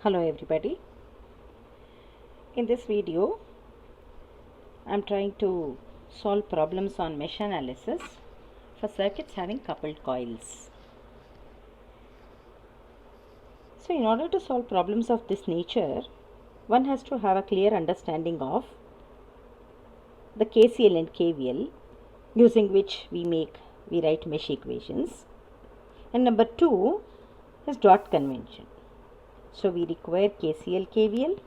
Hello everybody. In this video I am trying to solve problems on mesh analysis for circuits having coupled coils. So in order to solve problems of this nature, one has to have a clear understanding of the KCL and KVL, using which we write mesh equations, and number 2 is dot convention. So we require KCL, KVL,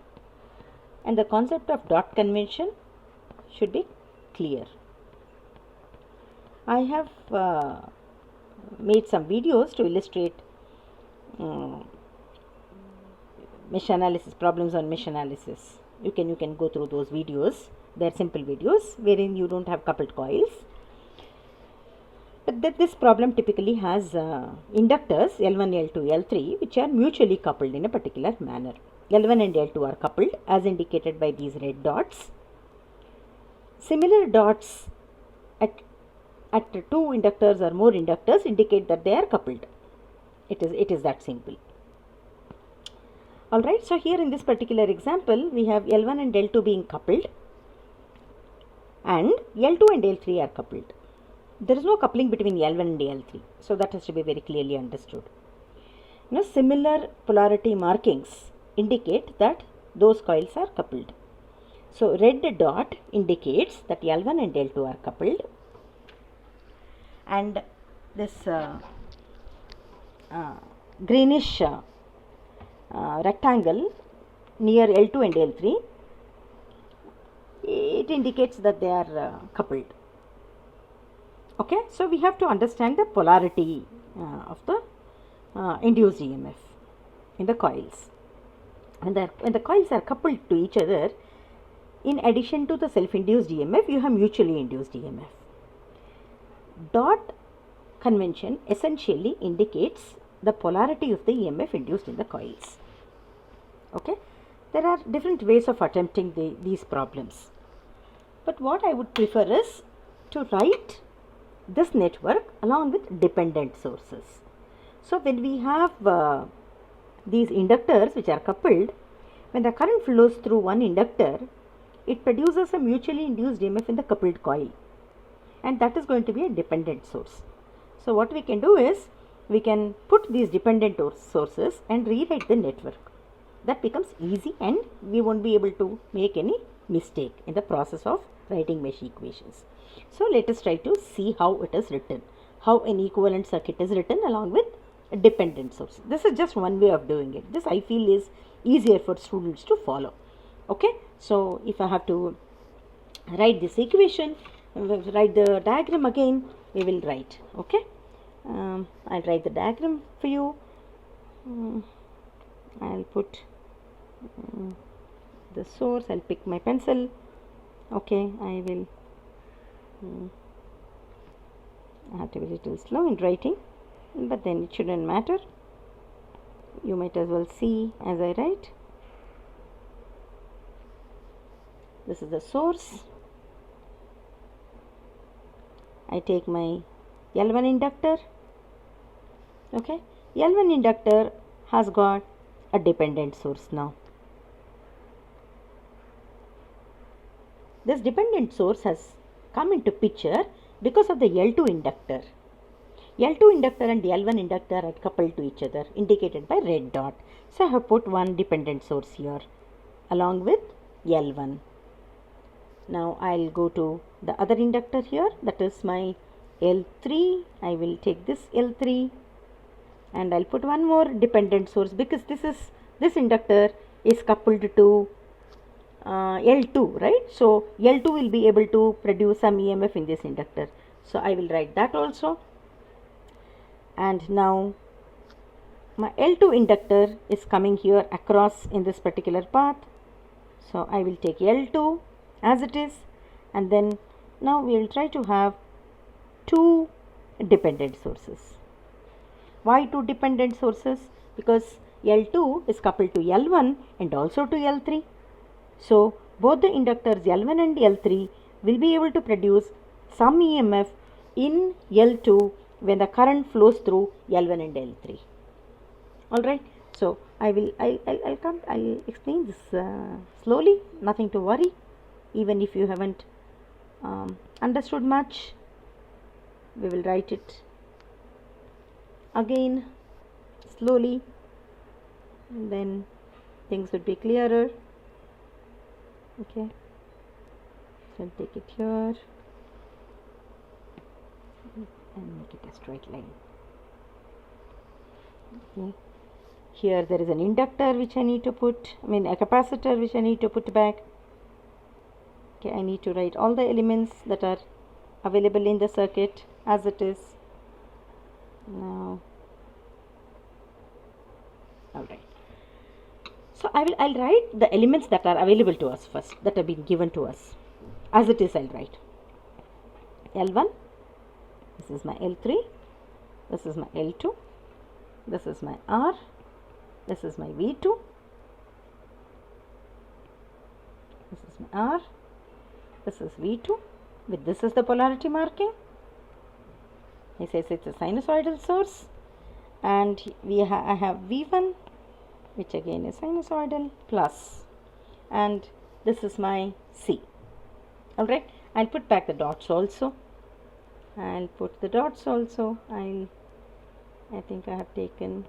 and the concept of dot convention should be clear. I have made some videos to illustrate mesh analysis, problems on mesh analysis. You can go through those videos. They are simple videos wherein you don't have coupled coils. But this problem typically has inductors L1, L2, L3 which are mutually coupled in a particular manner. L1 and L2 are coupled as indicated by these red dots. Similar dots at two inductors or more inductors indicate that they are coupled. It is that simple. Alright, so here in this particular example we have L1 and L2 being coupled and L2 and L3 are coupled. There is no coupling between L1 and L3, so that has to be very clearly understood. Now, similar polarity markings indicate that those coils are coupled. So red dot indicates that L1 and L2 are coupled, and this greenish rectangle near L2 and L3, it indicates that they are coupled. Okay, so we have to understand the polarity of the induced EMF in the coils. When the coils are coupled to each other, in addition to the self-induced EMF, you have mutually induced EMF. Dot convention essentially indicates the polarity of the EMF induced in the coils. Okay, there are different ways of attempting these problems, but what I would prefer is to write this network along with dependent sources. So when we have these inductors which are coupled, when the current flows through one inductor, it produces a mutually induced EMF in the coupled coil, and that is going to be a dependent source. So what we can do is we can put these dependent sources and rewrite the network. That becomes easy and we won't be able to make any mistake in the process of writing mesh equations. So let us try to see how it is written, how an equivalent circuit is written along with a dependent source. This is just one way of doing it. This I feel is easier for students to follow. Okay, so if I have to write this equation, write the diagram again, we will write. Okay, I'll write the diagram for you. I'll put the source, I'll pick my pencil. Okay, I will I have to be a little slow in writing, but then it shouldn't matter. You might as well see as I write. This is the source. I take my L1 inductor. Okay, L1 inductor has got a dependent source now. This dependent source has come into picture because of the L2 inductor. L2 inductor and L1 inductor are coupled to each other, indicated by red dot. So I have put one dependent source here along with L1. Now I'll go to the other inductor here, that is my L3. I will take this L3 and I'll put one more dependent source because this inductor is coupled to L2, right? So L2 will be able to produce some EMF in this inductor. So I will write that also. And now my L2 inductor is coming here across in this particular path. So I will take L2 as it is, and then now we will try to have two dependent sources. Why two dependent sources? Because L2 is coupled to L1 and also to L3. So both the inductors L1 and L3 will be able to produce some EMF in L2 when the current flows through L1 and L3. Alright, so I'll explain this slowly, nothing to worry, even if you haven't understood much. We will write it again slowly, and then things would be clearer. Okay, so take it here and make it a straight line. Okay, here there is an inductor which I need to put, a capacitor which I need to put back. Okay, I need to write all the elements that are available in the circuit as it is now. Alright, so I'll write the elements that are available to us first, that have been given to us as it is. I'll write L1, this is my L3, this is my L2, this is my R, this is my V2, this is my R, this is V2, with this is the polarity marking. He says it's a sinusoidal source, and I have V1, which again is sinusoidal, plus, and this is my C. Alright, I'll put back the dots also. I think I have taken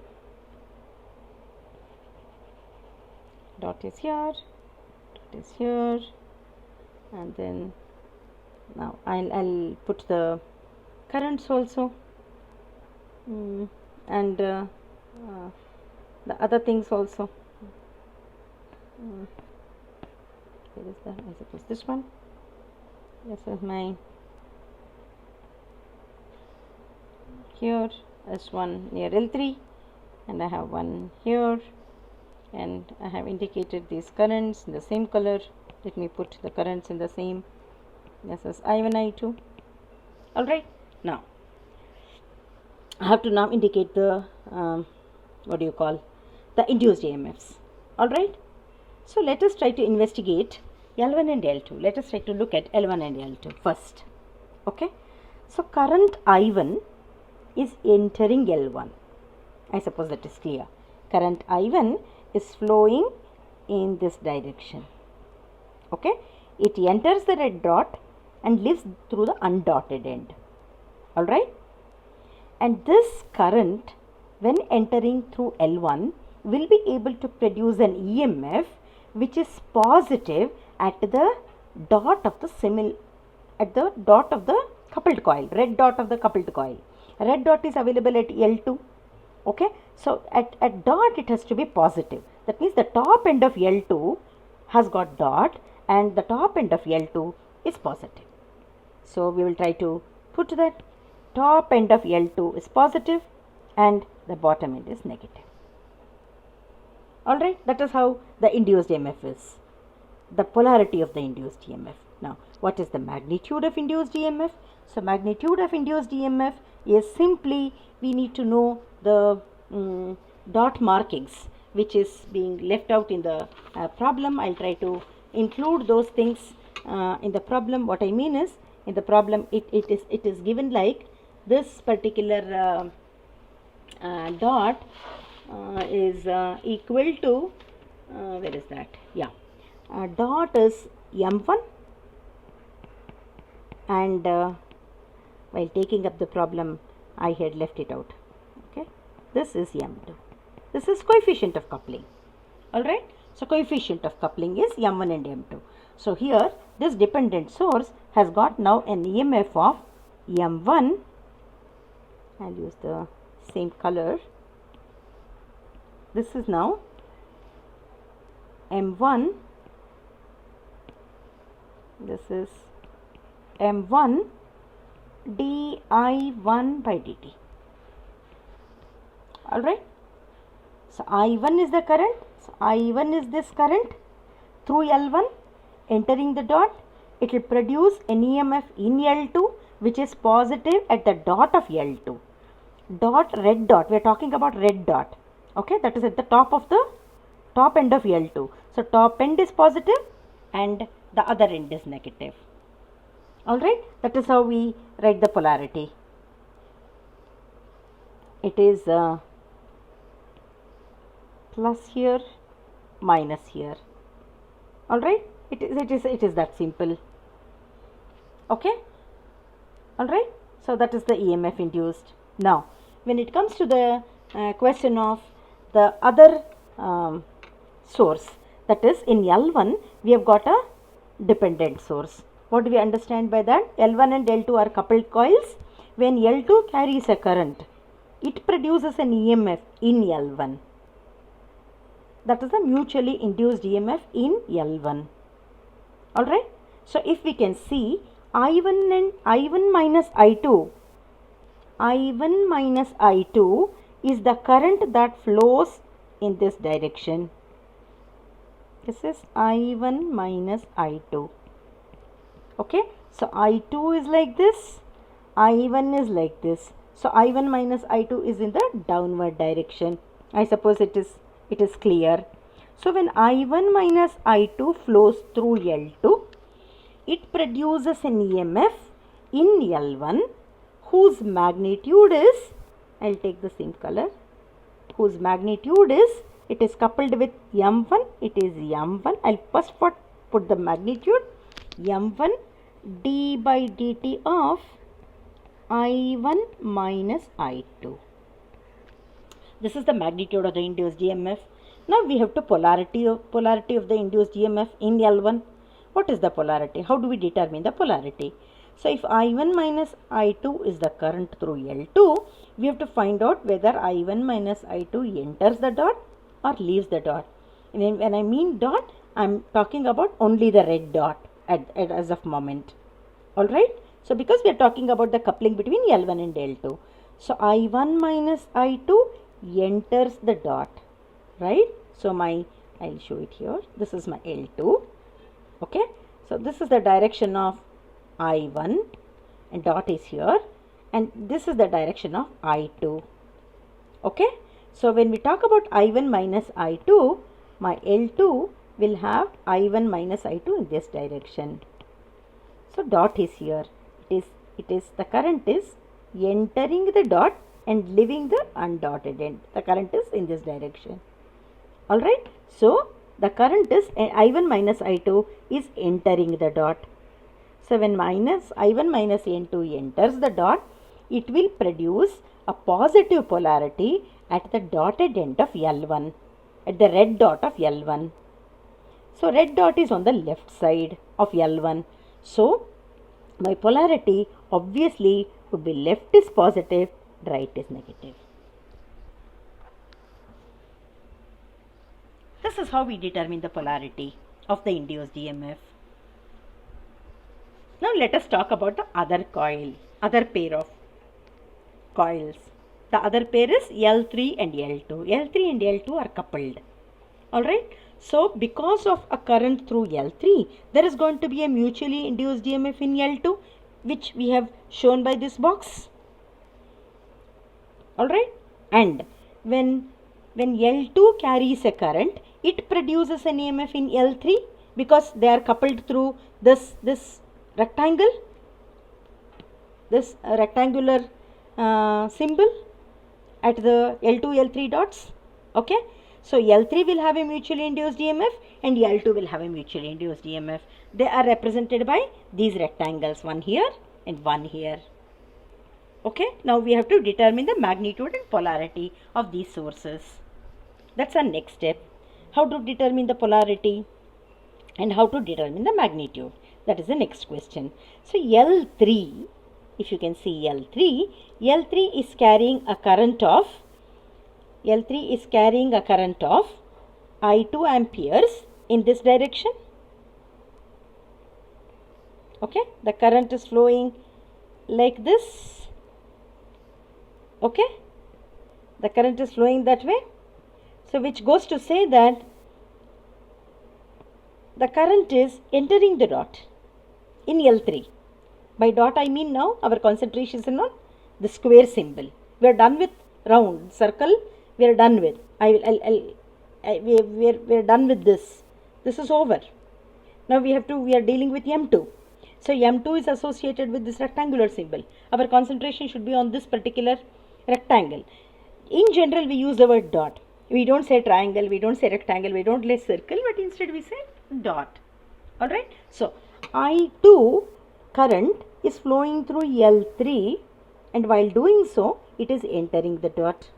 dot is here, and then now I'll put the currents also, and the other things also. Where is that? I suppose this one. This is my here as one near L3, and I have one here, and I have indicated these currents in the same color. Let me put the currents in the same. This is I1, I2. Alright, now I have to now indicate the the induced EMFs. Alright, so let us try to investigate L1 and L2. Let us try to look at L1 and L2 first. Okay, so current I1 is entering L1. I suppose that is clear. Current I1 is flowing in this direction. Okay, it enters the red dot and leaves through the undotted end. Alright, and this current, when entering through L1, will be able to produce an EMF which is positive at the dot of the coupled coil, red dot of the coupled coil. Red dot is available at L2. Okay, so at dot it has to be positive. That means the top end of L2 has got dot, and the top end of L2 is positive. So we will try to put that top end of L2 is positive and the bottom end is negative. Alright, that is how the induced EMF is, the polarity of the induced EMF. Now, what is the magnitude of induced EMF? So, magnitude of induced EMF is simply, we need to know the dot markings which is being left out in the problem. I'll try to include those things in the problem. What I mean is, in the problem it is given like this particular dot is equal to where is that? Yeah, dot is M1, and while taking up the problem I had left it out. Okay, this is M2. This is coefficient of coupling. Alright, so coefficient of coupling is M1 and M2. So here this dependent source has got now an EMF of M1. I'll use the same color. This is now M1. This is M1 dI1 by dt. Alright, so I1 is the current. So I1 is this current through L1 entering the dot. It will produce an EMF in L2 which is positive at the dot of L2. Dot, red dot, we are talking about red dot. Okay, that is at the top end of L2. So top end is positive and the other end is negative. Alright, that is how we write the polarity. It is plus here, minus here. All right, it is that simple. Okay, all right. So that is the EMF induced. Now, when it comes to the question of the other source, that is in L1 we have got a dependent source. What do we understand by that? L1 and L2 are coupled coils. When L2 carries a current, it produces an EMF in L1. That is the mutually induced EMF in L1. Alright. So if we can see I1 and I1 minus I2, I1 minus I2 is the current that flows in this direction. This is I1 minus I2. Okay. So I2 is like this, I1 is like this. So I1 minus I2 is in the downward direction. I suppose it is clear. So when I1 minus I2 flows through L2, it produces an EMF in L1 whose magnitude is, I will take the same color, whose magnitude is, it is coupled with M1, it is M1. I will first put the magnitude M1 d by dt of I1 minus I2. This is the magnitude of the induced EMF. Now we have to polarity of the induced EMF in L1. What is the polarity? How do we determine the polarity? So if I1 minus I2 is the current through L2, we have to find out whether I1 minus I2 enters the dot or leaves the dot. And when I mean dot, I am talking about only the red dot as of moment. Alright. So because we are talking about the coupling between L1 and L2. So I1 minus I2 enters the dot. Right. So I will show it here. This is my L2. Okay. So this is the direction of I1 and dot is here, and this is the direction of I2. Okay. So when we talk about I1 minus I2, my L2 will have I1 minus I2 in this direction. So dot is here. It is the current is entering the dot and leaving the undotted end. The current is in this direction. Alright. So the current is I1 minus I2 is entering the dot. So when I1 minus N2 enters the dot, it will produce a positive polarity at the dotted end of L1, at the red dot of L1. So red dot is on the left side of L1. So my polarity obviously would be left is positive, right is negative. This is how we determine the polarity of the induced EMF. Now let us talk about the other pair of coils. The other pair is L3 and L2. L3 and L2 are coupled. Alright. So because of a current through L3, there is going to be a mutually induced EMF in L2, which we have shown by this box. Alright. And when L2 carries a current, it produces an EMF in L3 because they are coupled through this rectangle, this rectangular symbol at the L2, L3 dots. Okay. So L3 will have a mutually induced EMF and L2 will have a mutually induced EMF. They are represented by these rectangles, one here and one here. Okay. Now we have to determine the magnitude and polarity of these sources. That's our next step. How to determine the polarity and how to determine the magnitude. That is the next question. So L3, if you can see L3 is carrying a current of I2 amperes in this direction. Okay, the current is flowing like this. Okay, the current is flowing that way. So which goes to say that the current is entering the dot in L3. By dot I mean now our concentration is on the square symbol. We are done with round circle. We are done with. We are done with this. This is over. Now we are dealing with M2. So M2 is associated with this rectangular symbol. Our concentration should be on this particular rectangle. In general, we use the word dot. We don't say triangle, we don't say rectangle, we don't say circle, but instead we say dot. Alright. So I2 current is flowing through L3, and while doing so, it is entering the dot.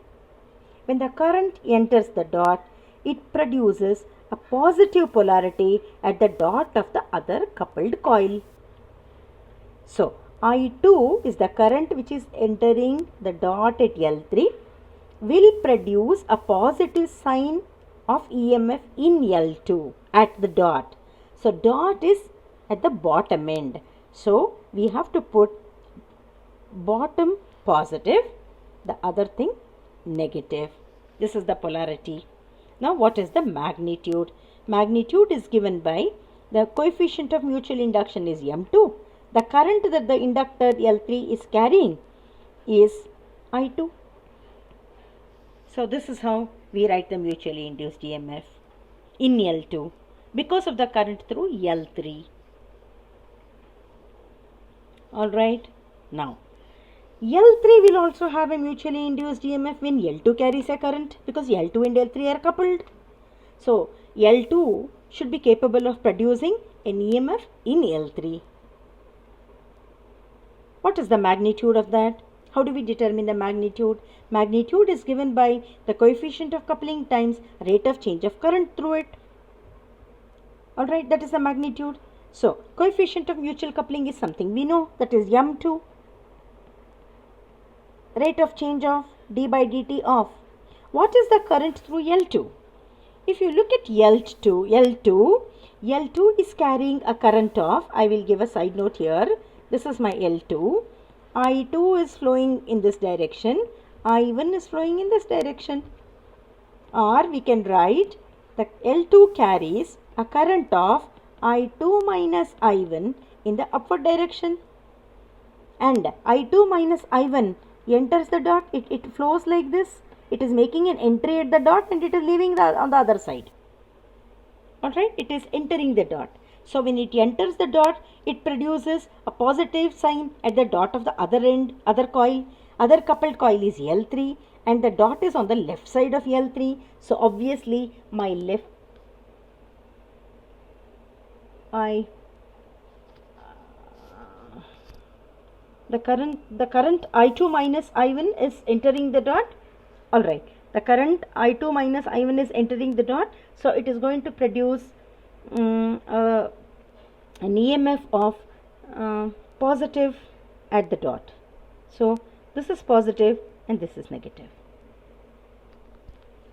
When the current enters the dot, it produces a positive polarity at the dot of the other coupled coil. So I2 is the current which is entering the dot at L3, will produce a positive sign of EMF in L2 at the dot. So dot is at the bottom end. So we have to put bottom positive, the other thing negative. This is the polarity. Now what is the magnitude? Magnitude is given by the coefficient of mutual induction is M2. The current that the inductor L3 is carrying is I2. So this is how we write the mutually induced EMF in L2 because of the current through L3. Alright. Now L3 will also have a mutually induced EMF when L2 carries a current, because L2 and L3 are coupled. So L2 should be capable of producing an EMF in L3. What is the magnitude of that? How do we determine the magnitude? Magnitude is given by the coefficient of coupling times rate of change of current through it. Alright, that is the magnitude. So coefficient of mutual coupling is something we know, that is M2. Rate of change of d by dt of. What is the current through L2? If you look at L2 is carrying a current of, I will give a side note here. This is my L2. I2 is flowing in this direction. I1 is flowing in this direction. Or we can write the L2 carries a current of I2 minus I1 in the upward direction. And I2 minus I1 enters the dot, it flows like this. It is making an entry at the dot and it is leaving on the other side. Alright, it is entering the dot. So when it enters the dot, it produces a positive sign at the dot of the other end, other coil. Other coupled coil is L3 and the dot is on the left side of L3. So obviously my left, the current I2 minus I1 is entering the dot. Alright, the current I2 minus I1 is entering the dot. So it is going to produce an EMF of positive at the dot. So this is positive and this is negative.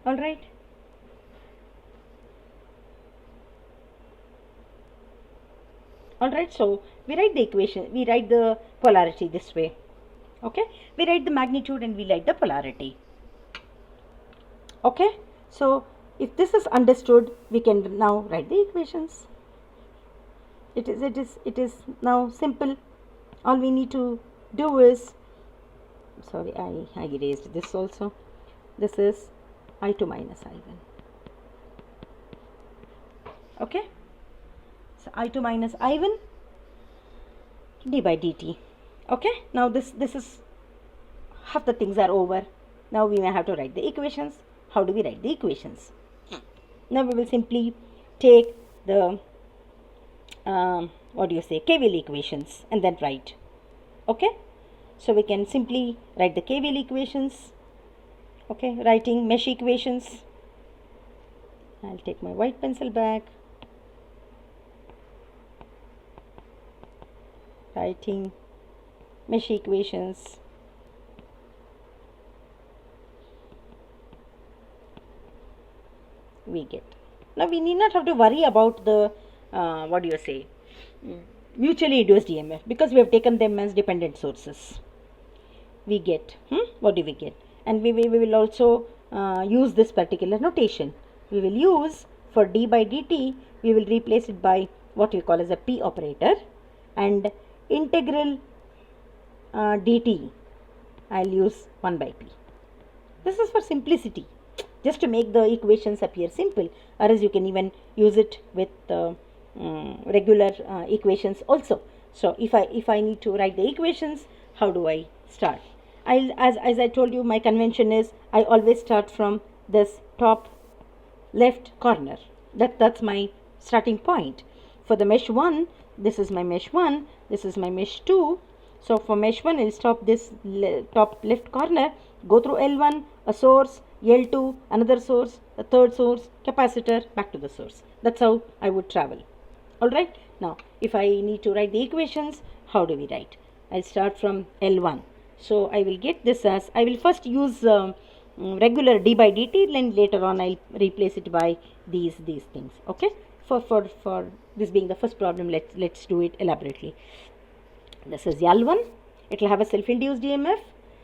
Alright. Alright, so we write the equation, we write the polarity this way. Okay, we write the magnitude and we write the polarity. Okay, so if this is understood, we can now write the equations. It is now simple. All we need to do is, sorry, I erased this also. This is I2 minus I1. Okay. So I2 minus I1 d by dt. Okay, now this is half the things are over. Now we may have to write the equations. How do we write the equations? Now we will simply take the Kvl equations and then write. Okay, so we can simply write the Kvl equations. Okay, writing mesh equations. I'll take my white pencil back. Writing mesh equations. We get. Now we need not have to worry about the mutually induced EMF, because we have taken them as dependent sources. We get, what do we get? And we will also use this particular notation. We will use for d by dt, we will replace it by what we call as a p operator, and integral dt, I'll use 1 by p. This is for simplicity, just to make the equations appear simple, or else you can even use it with regular equations also. So if I need to write the equations, how do I start? As I told you, my convention is I always start from this top left corner. That's my starting point. For the mesh 1, this is my mesh 1, this is my mesh 2. So for mesh 1, I'll stop this top left corner, go through L1, a source, L2, another source, a third source, capacitor, back to the source. That's how I would travel. Alright, now if I need to write the equations, how do we write? I'll start from L1. So I will get this as, I will first use regular d by dt, then later on I'll replace it by these things. Okay, for this being the first problem, let's do it elaborately. This is L1. It will have a self-induced EMF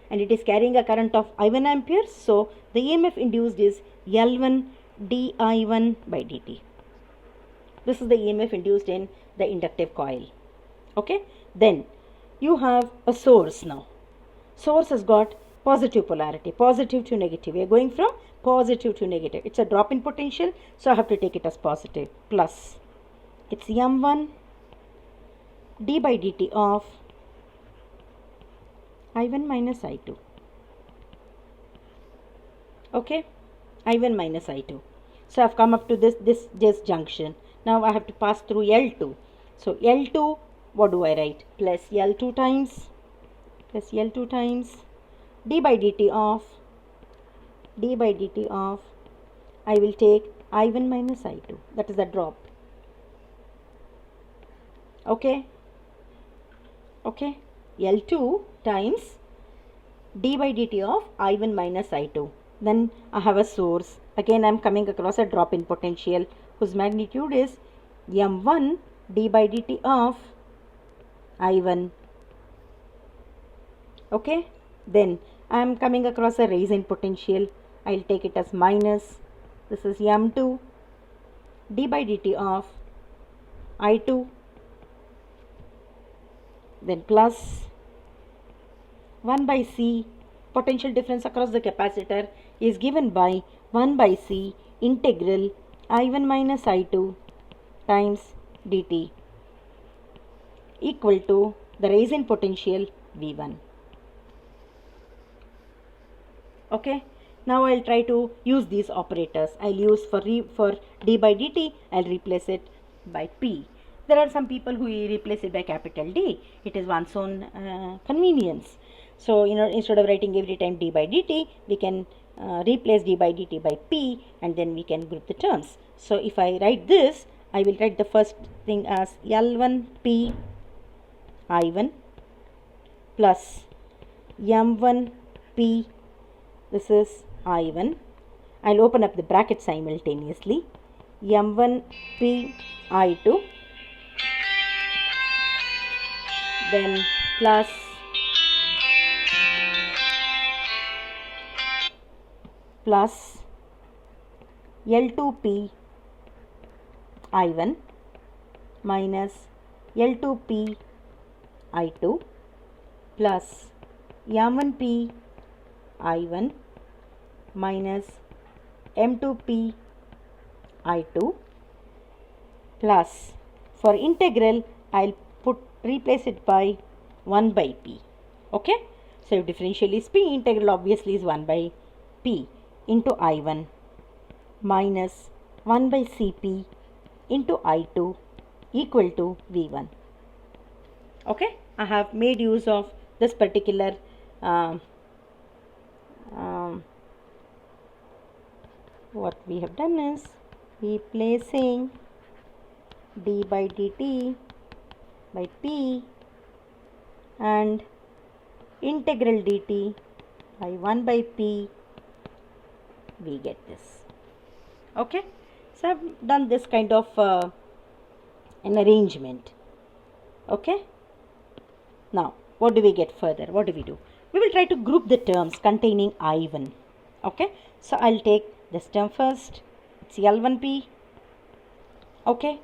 and it is carrying a current of I1 amperes. So the EMF induced is L1 di1 by dt. This is the EMF induced in the inductive coil. Okay, then you have a source now. Source has got positive polarity, positive to negative. We are going from positive to negative. It's a drop in potential, so I have to take it as positive. Plus, it's M1 d by dt of I1 minus I2. Okay, I1 minus I2. So I've come up to this junction. Now I have to pass through L2. So L2, what do I write? Plus L2 times d by dt of I will take I1 minus I2. That is the drop. Okay. L2 times d by dt of I1 minus I2. Then I have a source. Again I am coming across a drop in potential whose magnitude is M1 d by dt of I1. Okay, then I am coming across a rise in potential. I will take it as minus. This is M2 d by dt of I2. Then plus 1 by C, potential difference across the capacitor is given by 1 by C integral I1 minus I2 times dt equal to the rise in potential V1. Okay, now I'll try to use these operators. I'll use for d by dt, I'll replace it by P. There are some people who replace it by capital D. It is one's own convenience. So, instead of writing every time d by dt, we can replace d by dt by P and then we can group the terms. So, if I write this, I will write the first thing as L1P I1 plus M1P, this is I1. I'll open up the bracket simultaneously. M1P I2, then plus L2P I1 minus L2P I2 plus M1P I1 minus M2P I2 plus, for integral I'll replace it by 1 by P. Okay, so if differential is P, integral obviously is 1 by P into I1 minus 1 by Cp into I2 equal to V1. Okay, I have made use of this particular what we have done is replacing d by dt by P and integral dt by 1 by P, we get this. Okay, so I've done this kind of an arrangement. Okay, now what do we get further? What do? We will try to group the terms containing I1. Okay, so I'll take this term first. It's L1P. Okay,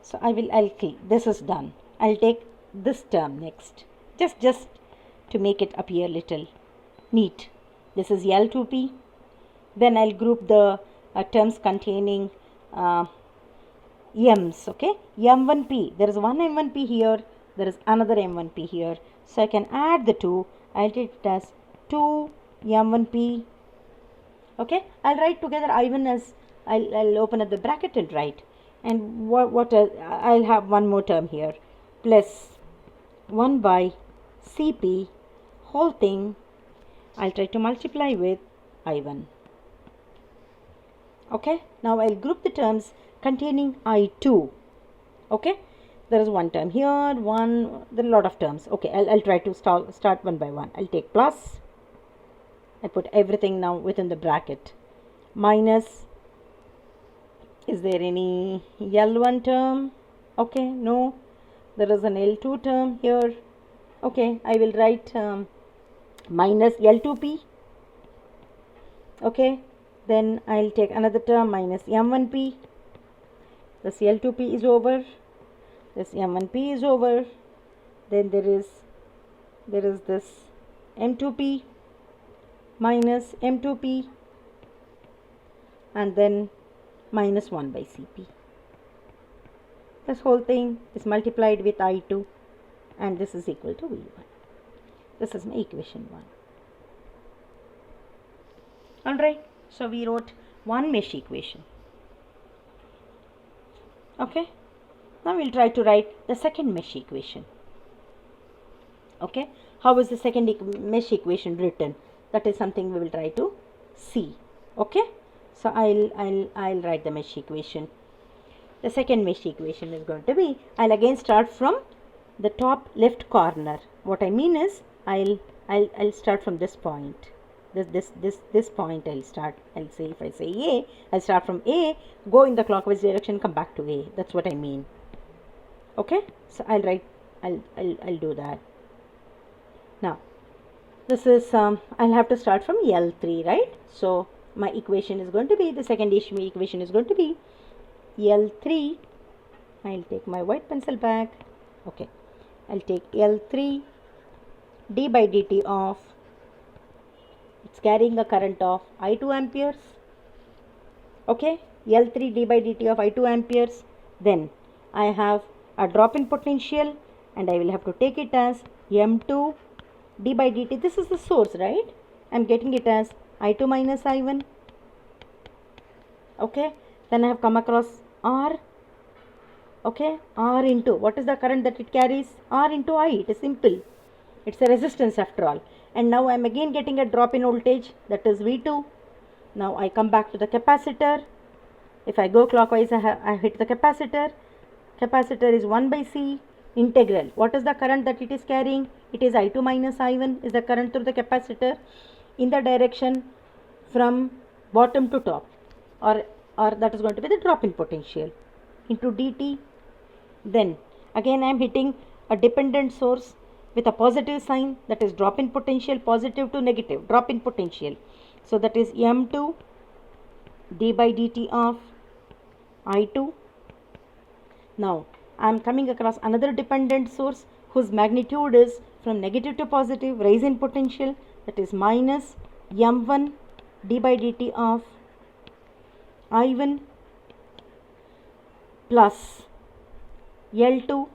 so I'll click. This is done. I'll take this term next, just to make it appear little neat. This is L2P. Then I'll group the terms containing M's. Okay, M1P. There is one M1P here. There is another M1P here. So I can add the two. I'll take it as 2 M1P. Okay, I'll write together I1 as I'll open up the bracket and write, and what I'll have one more term here, plus 1 by Cp whole thing I'll try to multiply with I1. Okay, now I'll group the terms containing I2. Okay, there is one term here, there are a lot of terms. Okay, I'll try to start one by one. I'll take plus, I put everything now within the bracket, minus, is there any L1 term? Okay, no, there is an L2 term here. Okay, I will write minus L2p. Okay, then I'll take another term minus M1p. This L2p is over, this M1p is over, then there is this M2p minus M2p, and then minus 1 by Cp. This whole thing is multiplied with I2, and this is equal to V1. This is my equation 1. Alright, so we wrote one mesh equation. Okay, now we'll try to write the second mesh equation. Okay, how is the second mesh equation written? That is something we will try to see. Okay, so I'll write the mesh equation. The second mesh equation is going to be, I'll again start from the top left corner. What I mean is I'll start from this point. This point I'll start. I'll say, if I say A, I'll start from A, go in the clockwise direction, come back to A. That's what I mean. Okay, so I'll do that. Now this is I'll have to start from L3, right? So my equation is going to be, the second equation is going to be L3. I'll take my white pencil back. Okay, I'll take L3 d by dt of, it's carrying a current of I2 amperes. Okay, L3 d by dt of I2 amperes. Then I have a drop in potential, and I will have to take it as M2 d by dt. This is the source, right? I'm getting it as I2 minus I1. Okay, then I have come across R. Okay, R into, what is the current that it carries? R into I. It is simple. It's a resistance after all. And now I am again getting a drop in voltage, that is V2. Now I come back to the capacitor. If I go clockwise, I hit the capacitor. Capacitor is 1 by C integral. What is the current that it is carrying? It is I2 minus I1 is the current through the capacitor in the direction from bottom to top, or that is going to be the drop in potential into dt. Then again I am hitting a dependent source with a positive sign, that is drop in potential, positive to negative, drop in potential. So that is M2 d by dt of I2. Now I am coming across another dependent source whose magnitude is from negative to positive, rise in potential, that is minus M1 d by dt of I1 plus L2,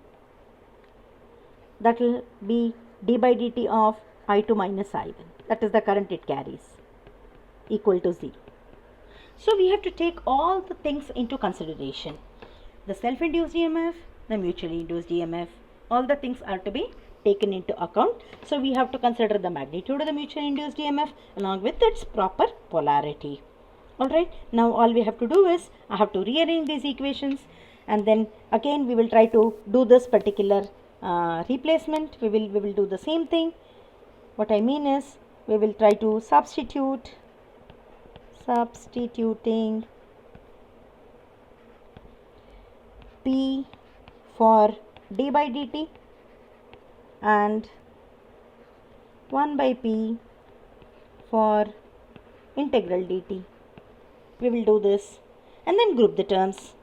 that will be d by dt of I2 minus I1. That is the current it carries, equal to 0. So we have to take all the things into consideration. The self-induced EMF, the mutually induced EMF, all the things are to be taken into account. So we have to consider the magnitude of the mutually induced EMF along with its proper polarity. Alright, now all we have to do is, I have to rearrange these equations, and then again we will try to do this particular replacement. We will do the same thing. What I mean is, we will try to substituting P for d by dt and 1 by P for integral dt. We will do this and then group the terms.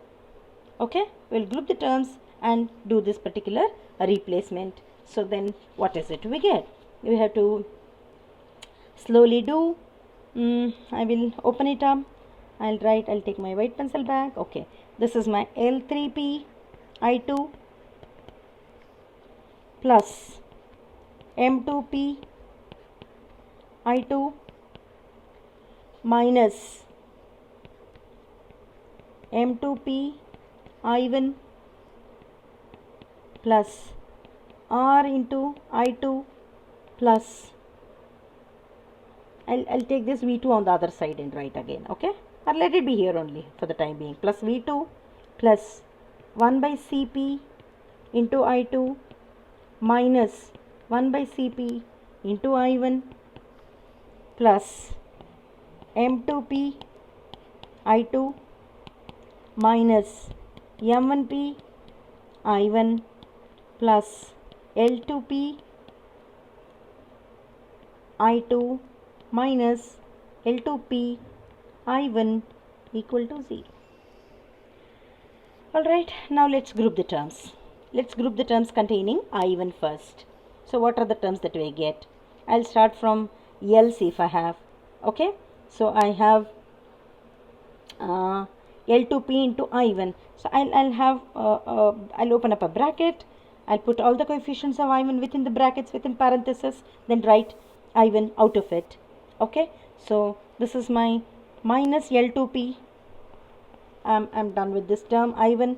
Okay, we will group the terms and do this particular replacement. So then what is it we get? We have to slowly do. I will open it up. I'll take my white pencil back. Okay, this is my L3P I2 plus M2P I2 minus M2P I1 plus R into I2 plus, I'll take this V2 on the other side and write again, okay, or let it be here only for the time being, plus V2 plus 1 by Cp into I2 minus 1 by Cp into I1 plus M2P I2 minus M1P I1 plus L2P I2 minus L2P I1 equal to 0. Alright, now let's group the terms. Let's group the terms containing I1 first. So what are the terms that we get? I'll start from L, see if I have. Okay, so I have L2P into I1. So I'll open up a bracket. I'll put all the coefficients of I1 within the brackets, within parentheses, then write I1 out of it. Okay, so this is my minus L2P. I'm done with this term I1.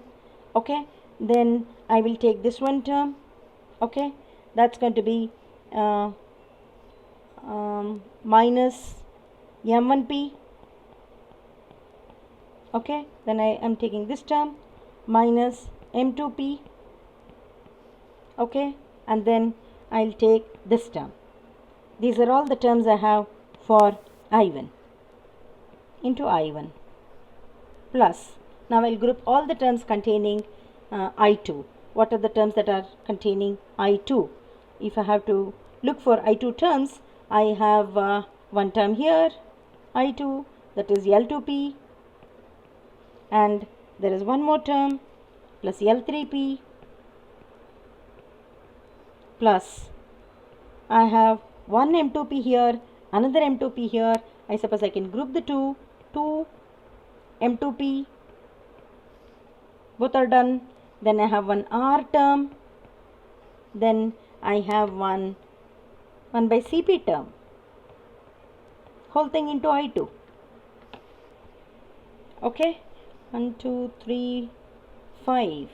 Okay, then I will take this one term. Okay, that's going to be minus M1P. Okay, then I am taking this term minus M2P. Okay, and then I'll take this term. These are all the terms I have for I1 into I1 plus. Now I'll group all the terms containing I2. What are the terms that are containing I2? If I have to look for I2 terms, I have one term here, I2, that is L2P, and there is one more term plus L3P plus I have one M2P here, another M2P here. I suppose I can group the two M2P, both are done. Then I have one R term, then I have one by Cp term, whole thing into I2. Okay, 1, 2, 3, 5.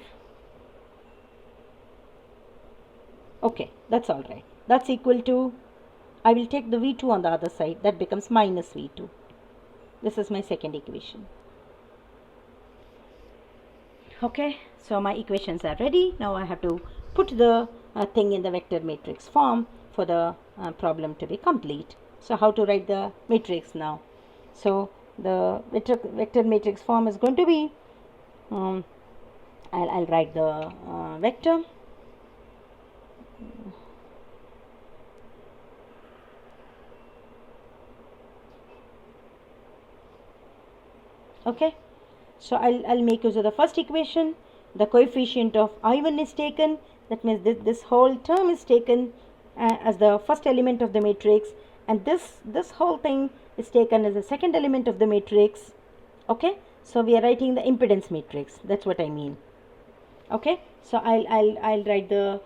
Okay, that's all right. That's equal to, I will take the V2 on the other side, that becomes minus V2. This is my second equation. Okay, so my equations are ready. Now I have to put the thing in the vector matrix form for the problem to be complete. So how to write the matrix now? So the vector matrix form is going to be, I'll write the vector. Okay, so I'll make use of the first equation. The coefficient of I1 is taken. That means this whole term is taken as the first element of the matrix, and this whole thing is taken as the second element of the matrix. Okay, so we are writing the impedance matrix. That's what I mean. Okay, so I'll write the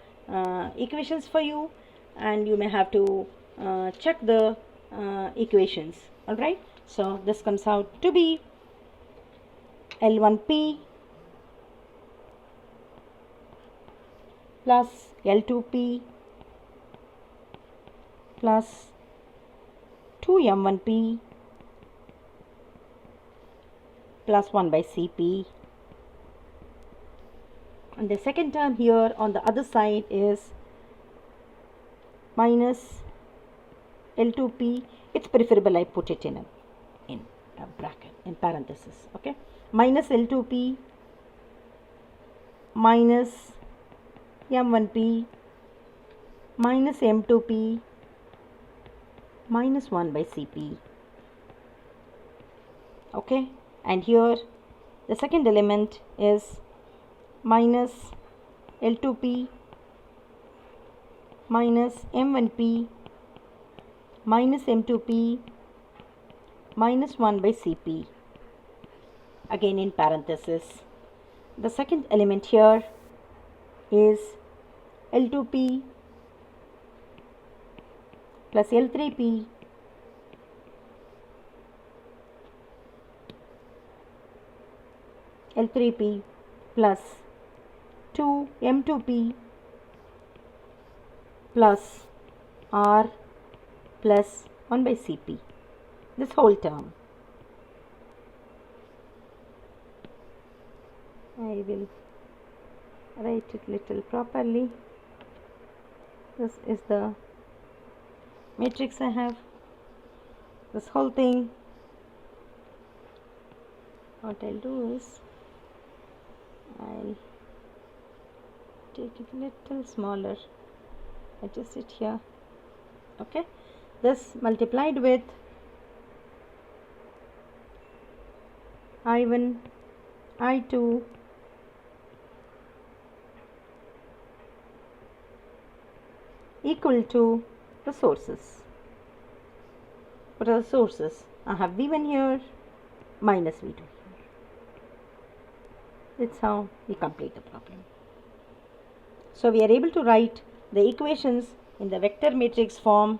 equations for you, and you may have to check the equations. All right, so this comes out to be L1P plus L2P plus 2M1P plus 1 by Cp. And the second term here on the other side is minus L2P. It's preferable I put it in a bracket, in parenthesis. Okay, minus L2P minus M1P minus M2P minus 1 by Cp. Okay, and here the second element is minus L2P minus M1P minus M2P minus 1 by Cp, again in parenthesis. The second element here is L2P plus L3P L3P plus 2 M2P plus R plus 1 by Cp, this whole term. I will write it little properly. This is the matrix I have. This whole thing, what I'll do is I'll take it little smaller, adjust it here. Okay, this multiplied with I1, I2, equal to the sources. What are the sources? I have V1 here, minus V2 here. That's how we complete the problem. So we are able to write the equations in the vector matrix form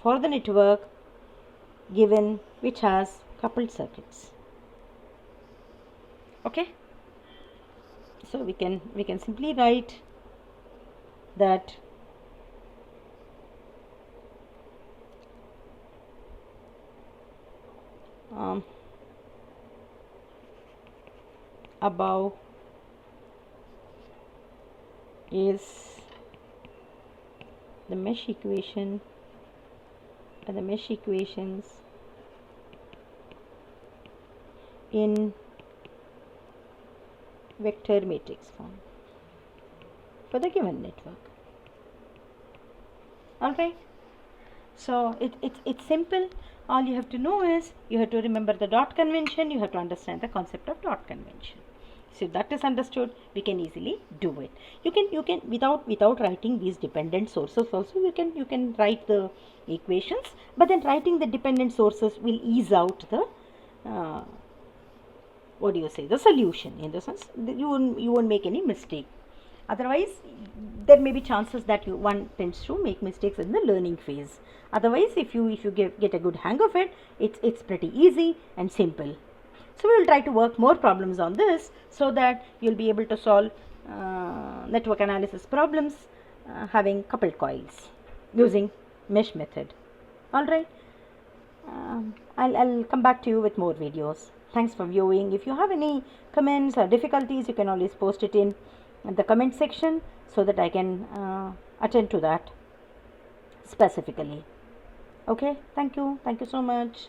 for the network given which has coupled circuits. Okay, so we can simply write that above is the mesh equation and the mesh equations in vector matrix form for the given network. Alright, so it's simple. All you have to know is you have to remember the dot convention, you have to understand the concept of dot convention. So if that is understood, we can easily do it. You can without writing these dependent sources also, you can write the equations, but then writing the dependent sources will ease out the the solution, in the sense that you won't make any mistake. Otherwise, there may be chances that one tends to make mistakes in the learning phase. Otherwise, if you get a good hang of it, it's pretty easy and simple. So we will try to work more problems on this so that you'll be able to solve network analysis problems having coupled coils using mesh method. Alright, I'll come back to you with more videos. Thanks for viewing. If you have any comments or difficulties, you can always post it in the comment section so that I can attend to that specifically. Okay, thank you so much.